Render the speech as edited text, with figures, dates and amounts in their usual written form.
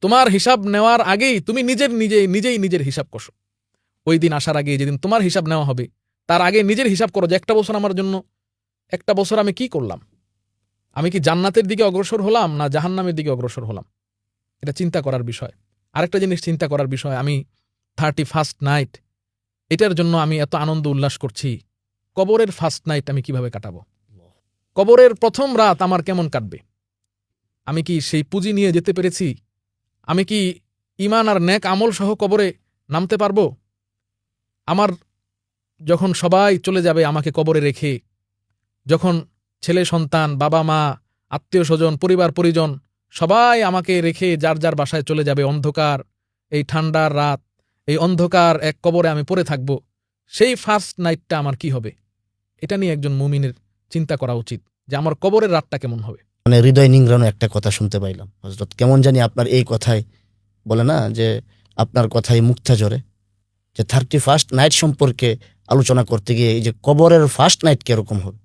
তোমার হিসাব নেওয়ার আগেই তুমি নিজেই নিজের হিসাব কষো। ওই দিন আসার আগে, যেদিন তোমার হিসাব নেওয়া হবে, তার আগে নিজের হিসাব করো যে একটা বছর আমার জন্য, একটা বছর আমি কি করলাম, আমি কি জান্নাতের দিকে অগ্রসর হলাম না জাহান্নামের দিকে অগ্রসর হলাম। এটা চিন্তা করার বিষয়। আরেকটা জিনিস চিন্তা করার বিষয়, আমি 31st নাইট, এটার জন্য আমি এত আনন্দ উল্লাস করছি, কবরের ফার্স্ট নাইট আমি কিভাবে কাটাবো, কবরের প্রথম রাত আমার কেমন কাটবে, আমি কি সেই পুঁজি নিয়ে যেতে পেরেছি, আমি কি ঈমান আর নেক আমল সহ কবরে নামতে পারবো। আমার যখন সবাই চলে যাবে আমাকে কবরে রেখে, যখন ছেলে সন্তান, বাবা মা, আত্মীয় স্বজন, পরিবার পরিজন সবাই আমাকে রেখে যার যার বাসায় চলে যাবে, অন্ধকার এই ঠান্ডার রাত, এই অন্ধকার এক কবরে আমি পড়ে থাকব, সেই ফার্স্ট নাইটটা আমার কি হবে, এটা নিয়ে একজন মুমিনের চিন্তা করা উচিত যে আমার কবরের রাতটা কেমন হবে। মানে হৃদয় নিংড়ানো একটা কথা শুনতে পাইলাম হযরত। কেমন জানি আপনার এই কথায় বলে না যে আপনার কথায় মুক্তা জরে, যে 31st নাইট সম্পর্কে আলোচনা করতে গিয়ে এই যে কবরের ফার্স্ট নাইট কিরকম হবে,